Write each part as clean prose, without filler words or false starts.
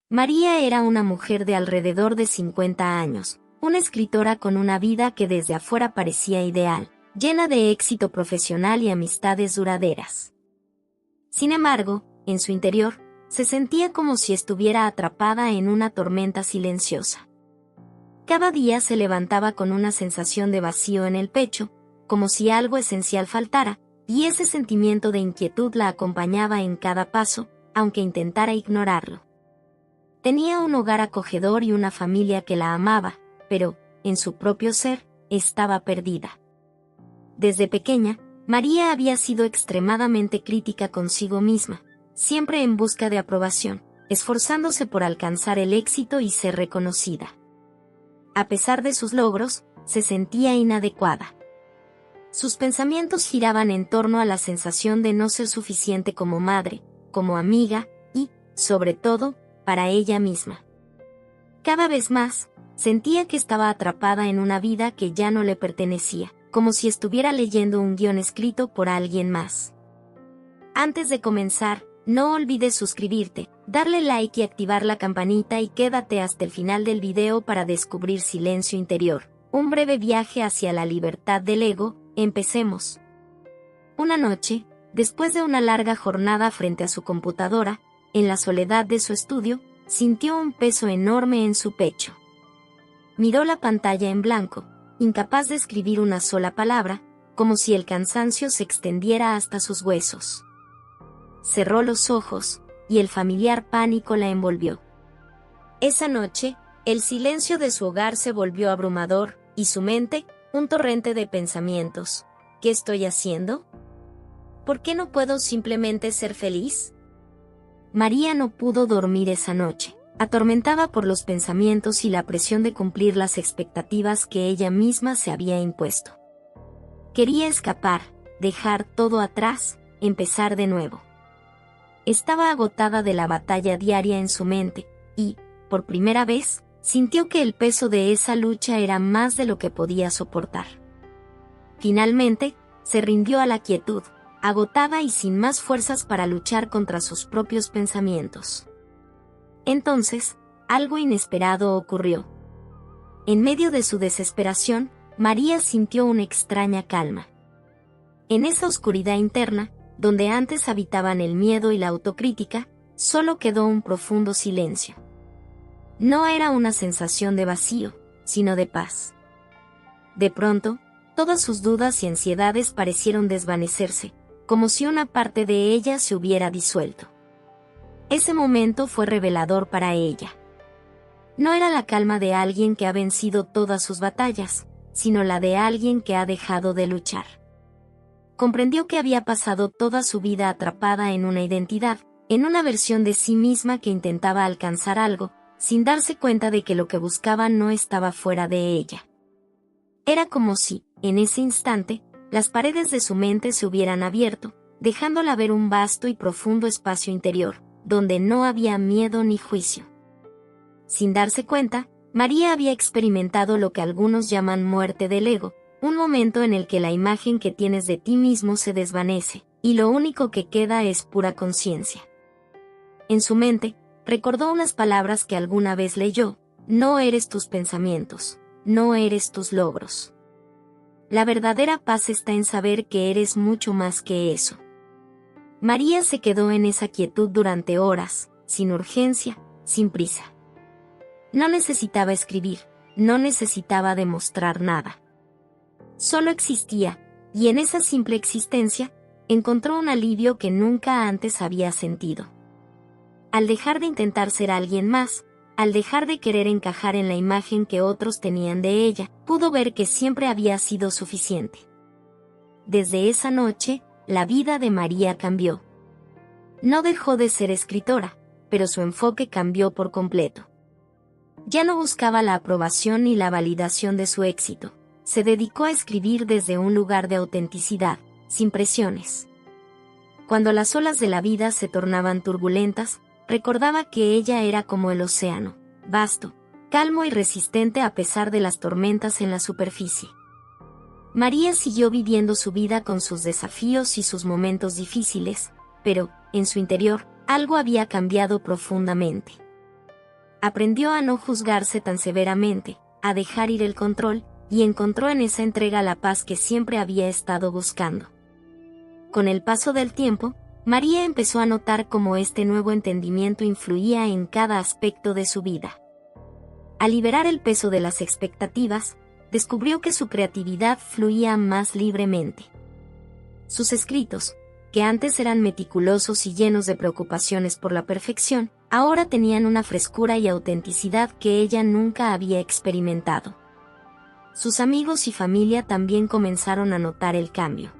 María era una mujer de alrededor de 50 años, una escritora con una vida que desde afuera parecía ideal, llena de éxito profesional y amistades duraderas. Sin embargo, en su interior, se sentía como si estuviera atrapada en una tormenta silenciosa. Cada día se levantaba con una sensación de vacío en el pecho, como si algo esencial faltara, y ese sentimiento de inquietud la acompañaba en cada paso, aunque intentara ignorarlo. Tenía un hogar acogedor y una familia que la amaba, pero, en su propio ser, estaba perdida. Desde pequeña, María había sido extremadamente crítica consigo misma, siempre en busca de aprobación, esforzándose por alcanzar el éxito y ser reconocida. A pesar de sus logros, se sentía inadecuada. Sus pensamientos giraban en torno a la sensación de no ser suficiente como madre, como amiga y, sobre todo, para ella misma. Cada vez más, sentía que estaba atrapada en una vida que ya no le pertenecía, como si estuviera leyendo un guión escrito por alguien más. Antes de comenzar, no olvides suscribirte, darle like y activar la campanita y quédate hasta el final del video para descubrir Silencio Interior, un breve viaje hacia la libertad del ego. Empecemos. Una noche, después de una larga jornada frente a su computadora, en la soledad de su estudio, sintió un peso enorme en su pecho. Miró la pantalla en blanco, incapaz de escribir una sola palabra, como si el cansancio se extendiera hasta sus huesos. Cerró los ojos, y el familiar pánico la envolvió. Esa noche, el silencio de su hogar se volvió abrumador, y su mente, un torrente de pensamientos. ¿Qué estoy haciendo? ¿Por qué no puedo simplemente ser feliz? María no pudo dormir esa noche, atormentada por los pensamientos y la presión de cumplir las expectativas que ella misma se había impuesto. Quería escapar, dejar todo atrás, empezar de nuevo. Estaba agotada de la batalla diaria en su mente, y, por primera vez, sintió que el peso de esa lucha era más de lo que podía soportar. Finalmente, se rindió a la quietud, agotada y sin más fuerzas para luchar contra sus propios pensamientos. Entonces, algo inesperado ocurrió. En medio de su desesperación, María sintió una extraña calma. En esa oscuridad interna, donde antes habitaban el miedo y la autocrítica, solo quedó un profundo silencio. No era una sensación de vacío, sino de paz. De pronto, todas sus dudas y ansiedades parecieron desvanecerse, como si una parte de ella se hubiera disuelto. Ese momento fue revelador para ella. No era la calma de alguien que ha vencido todas sus batallas, sino la de alguien que ha dejado de luchar. Comprendió que había pasado toda su vida atrapada en una identidad, en una versión de sí misma que intentaba alcanzar algo, sin darse cuenta de que lo que buscaba no estaba fuera de ella. Era como si, en ese instante, las paredes de su mente se hubieran abierto, dejándola ver un vasto y profundo espacio interior, donde no había miedo ni juicio. Sin darse cuenta, María había experimentado lo que algunos llaman muerte del ego, un momento en el que la imagen que tienes de ti mismo se desvanece, y lo único que queda es pura conciencia. En su mente, recordó unas palabras que alguna vez leyó: no eres tus pensamientos, no eres tus logros. La verdadera paz está en saber que eres mucho más que eso. María se quedó en esa quietud durante horas, sin urgencia, sin prisa. No necesitaba escribir, no necesitaba demostrar nada. Solo existía, y en esa simple existencia, encontró un alivio que nunca antes había sentido. Al dejar de intentar ser alguien más, al dejar de querer encajar en la imagen que otros tenían de ella, pudo ver que siempre había sido suficiente. Desde esa noche, la vida de María cambió. No dejó de ser escritora, pero su enfoque cambió por completo. Ya no buscaba la aprobación ni la validación de su éxito. Se dedicó a escribir desde un lugar de autenticidad, sin presiones. Cuando las olas de la vida se tornaban turbulentas, recordaba que ella era como el océano, vasto, calmo y resistente a pesar de las tormentas en la superficie. María siguió viviendo su vida con sus desafíos y sus momentos difíciles, pero, en su interior, algo había cambiado profundamente. Aprendió a no juzgarse tan severamente, a dejar ir el control, y encontró en esa entrega la paz que siempre había estado buscando. Con el paso del tiempo, María empezó a notar cómo este nuevo entendimiento influía en cada aspecto de su vida. Al liberar el peso de las expectativas, descubrió que su creatividad fluía más libremente. Sus escritos, que antes eran meticulosos y llenos de preocupaciones por la perfección, ahora tenían una frescura y autenticidad que ella nunca había experimentado. Sus amigos y familia también comenzaron a notar el cambio.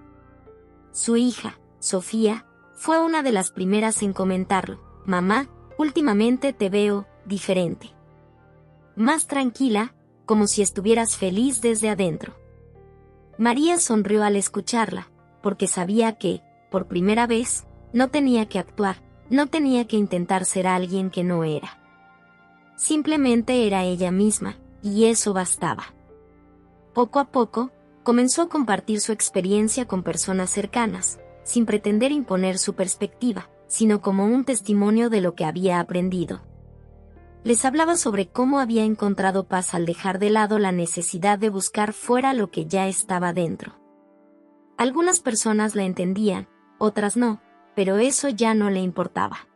Su hija, Sofía, fue una de las primeras en comentarlo. «Mamá, últimamente te veo diferente. Más tranquila, como si estuvieras feliz desde adentro». María sonrió al escucharla, porque sabía que, por primera vez, no tenía que actuar, no tenía que intentar ser alguien que no era. Simplemente era ella misma, y eso bastaba. Poco a poco, comenzó a compartir su experiencia con personas cercanas, sin pretender imponer su perspectiva, sino como un testimonio de lo que había aprendido. Les hablaba sobre cómo había encontrado paz al dejar de lado la necesidad de buscar fuera lo que ya estaba dentro. Algunas personas la entendían, otras no, pero eso ya no le importaba.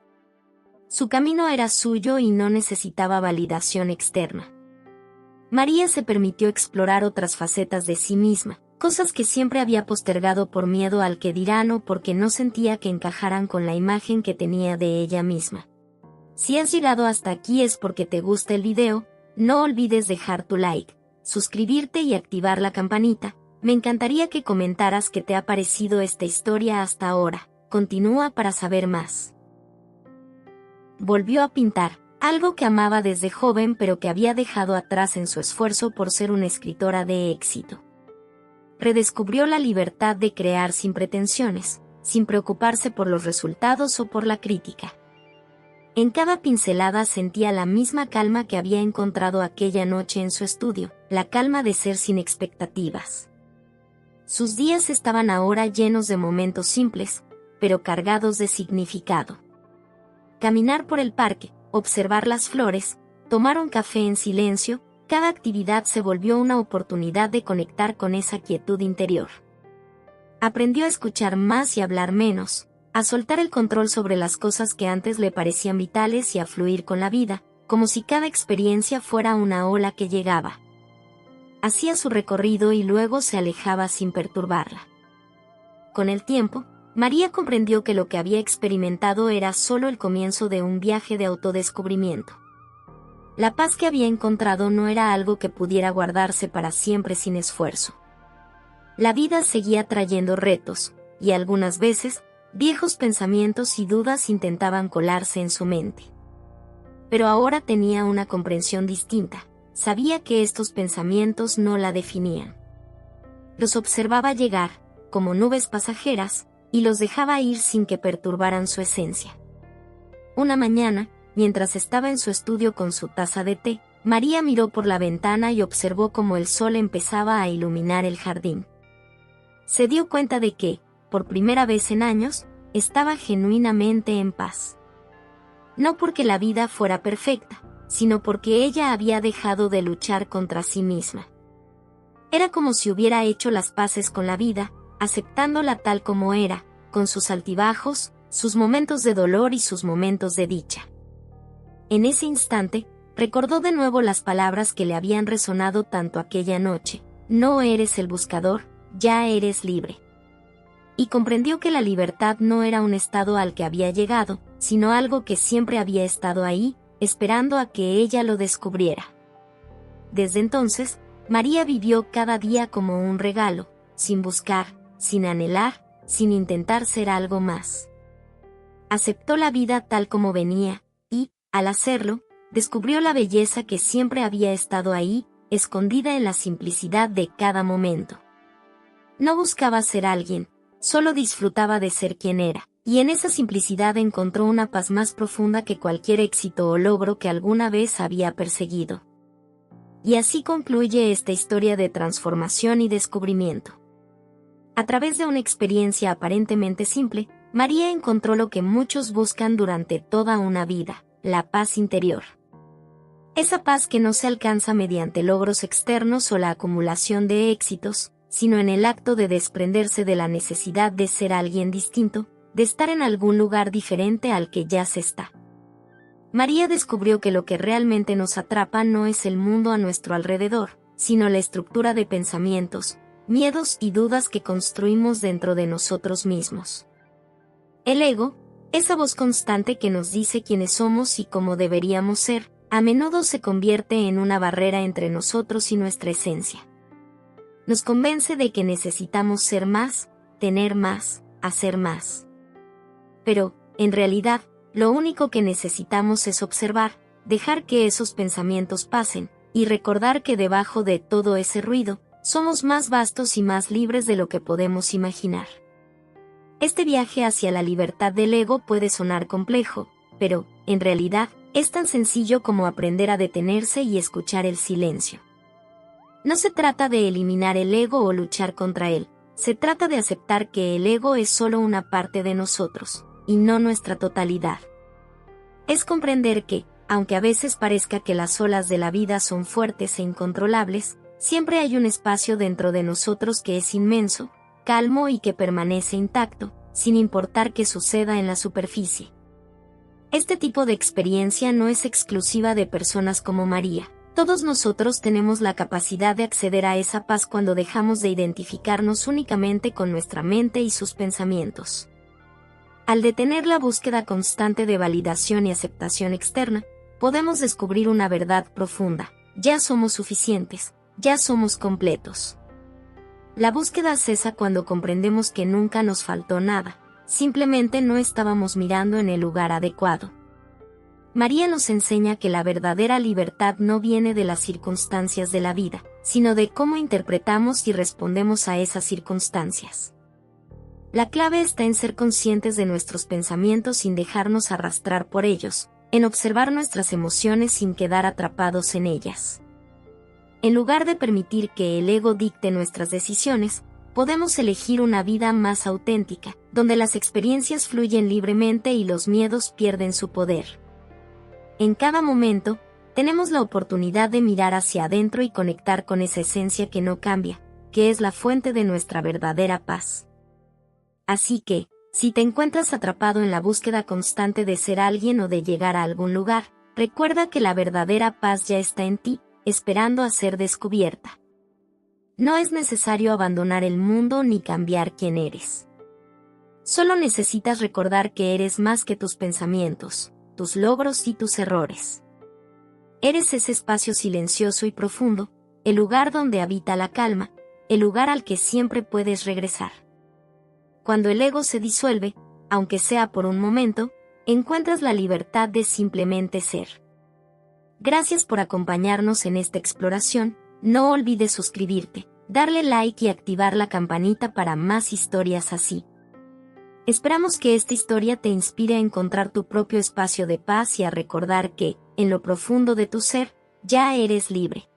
Su camino era suyo y no necesitaba validación externa. María se permitió explorar otras facetas de sí misma, cosas que siempre había postergado por miedo al que dirán o porque no sentía que encajaran con la imagen que tenía de ella misma. Si has llegado hasta aquí es porque te gusta el video, no olvides dejar tu like, suscribirte y activar la campanita. Me encantaría que comentaras qué te ha parecido esta historia hasta ahora. Continúa para saber más. Volvió a pintar, algo que amaba desde joven pero que había dejado atrás en su esfuerzo por ser una escritora de éxito. Redescubrió la libertad de crear sin pretensiones, sin preocuparse por los resultados o por la crítica. En cada pincelada sentía la misma calma que había encontrado aquella noche en su estudio, la calma de ser sin expectativas. Sus días estaban ahora llenos de momentos simples, pero cargados de significado. Caminar por el parque, observar las flores, tomar un café en silencio, cada actividad se volvió una oportunidad de conectar con esa quietud interior. Aprendió a escuchar más y hablar menos, a soltar el control sobre las cosas que antes le parecían vitales y a fluir con la vida, como si cada experiencia fuera una ola que llegaba. Hacía su recorrido y luego se alejaba sin perturbarla. Con el tiempo, María comprendió que lo que había experimentado era solo el comienzo de un viaje de autodescubrimiento. La paz que había encontrado no era algo que pudiera guardarse para siempre sin esfuerzo. La vida seguía trayendo retos, y algunas veces, viejos pensamientos y dudas intentaban colarse en su mente. Pero ahora tenía una comprensión distinta. Sabía que estos pensamientos no la definían. Los observaba llegar, como nubes pasajeras, y los dejaba ir sin que perturbaran su esencia. Una mañana, mientras estaba en su estudio con su taza de té, María miró por la ventana y observó cómo el sol empezaba a iluminar el jardín. Se dio cuenta de que, por primera vez en años, estaba genuinamente en paz. No porque la vida fuera perfecta, sino porque ella había dejado de luchar contra sí misma. Era como si hubiera hecho las paces con la vida, aceptándola tal como era, con sus altibajos, sus momentos de dolor y sus momentos de dicha. En ese instante, recordó de nuevo las palabras que le habían resonado tanto aquella noche: no eres el buscador, ya eres libre. Y comprendió que la libertad no era un estado al que había llegado, sino algo que siempre había estado ahí, esperando a que ella lo descubriera. Desde entonces, María vivió cada día como un regalo, sin buscar, sin anhelar, sin intentar ser algo más. Aceptó la vida tal como venía, y, al hacerlo, descubrió la belleza que siempre había estado ahí, escondida en la simplicidad de cada momento. No buscaba ser alguien, solo disfrutaba de ser quien era, y en esa simplicidad encontró una paz más profunda que cualquier éxito o logro que alguna vez había perseguido. Y así concluye esta historia de transformación y descubrimiento. A través de una experiencia aparentemente simple, María encontró lo que muchos buscan durante toda una vida: la paz interior. Esa paz que no se alcanza mediante logros externos o la acumulación de éxitos, sino en el acto de desprenderse de la necesidad de ser alguien distinto, de estar en algún lugar diferente al que ya se está. María descubrió que lo que realmente nos atrapa no es el mundo a nuestro alrededor, sino la estructura de pensamientos, miedos y dudas que construimos dentro de nosotros mismos. El ego, esa voz constante que nos dice quiénes somos y cómo deberíamos ser, a menudo se convierte en una barrera entre nosotros y nuestra esencia. Nos convence de que necesitamos ser más, tener más, hacer más. Pero, en realidad, lo único que necesitamos es observar, dejar que esos pensamientos pasen, y recordar que debajo de todo ese ruido, somos más vastos y más libres de lo que podemos imaginar. Este viaje hacia la libertad del ego puede sonar complejo, pero, en realidad, es tan sencillo como aprender a detenerse y escuchar el silencio. No se trata de eliminar el ego o luchar contra él, se trata de aceptar que el ego es solo una parte de nosotros, y no nuestra totalidad. Es comprender que, aunque a veces parezca que las olas de la vida son fuertes e incontrolables, siempre hay un espacio dentro de nosotros que es inmenso, calmo y que permanece intacto, sin importar qué suceda en la superficie. Este tipo de experiencia no es exclusiva de personas como María. Todos nosotros tenemos la capacidad de acceder a esa paz cuando dejamos de identificarnos únicamente con nuestra mente y sus pensamientos. Al detener la búsqueda constante de validación y aceptación externa, podemos descubrir una verdad profunda: ya somos suficientes, ya somos completos. La búsqueda cesa cuando comprendemos que nunca nos faltó nada, simplemente no estábamos mirando en el lugar adecuado. María nos enseña que la verdadera libertad no viene de las circunstancias de la vida, sino de cómo interpretamos y respondemos a esas circunstancias. La clave está en ser conscientes de nuestros pensamientos sin dejarnos arrastrar por ellos, en observar nuestras emociones sin quedar atrapados en ellas. En lugar de permitir que el ego dicte nuestras decisiones, podemos elegir una vida más auténtica, donde las experiencias fluyen libremente y los miedos pierden su poder. En cada momento, tenemos la oportunidad de mirar hacia adentro y conectar con esa esencia que no cambia, que es la fuente de nuestra verdadera paz. Así que, si te encuentras atrapado en la búsqueda constante de ser alguien o de llegar a algún lugar, recuerda que la verdadera paz ya está en ti, esperando a ser descubierta. No es necesario abandonar el mundo ni cambiar quién eres. Solo necesitas recordar que eres más que tus pensamientos, tus logros y tus errores. Eres ese espacio silencioso y profundo, el lugar donde habita la calma, el lugar al que siempre puedes regresar. Cuando el ego se disuelve, aunque sea por un momento, encuentras la libertad de simplemente ser. Gracias por acompañarnos en esta exploración. No olvides suscribirte, darle like y activar la campanita para más historias así. Esperamos que esta historia te inspire a encontrar tu propio espacio de paz y a recordar que, en lo profundo de tu ser, ya eres libre.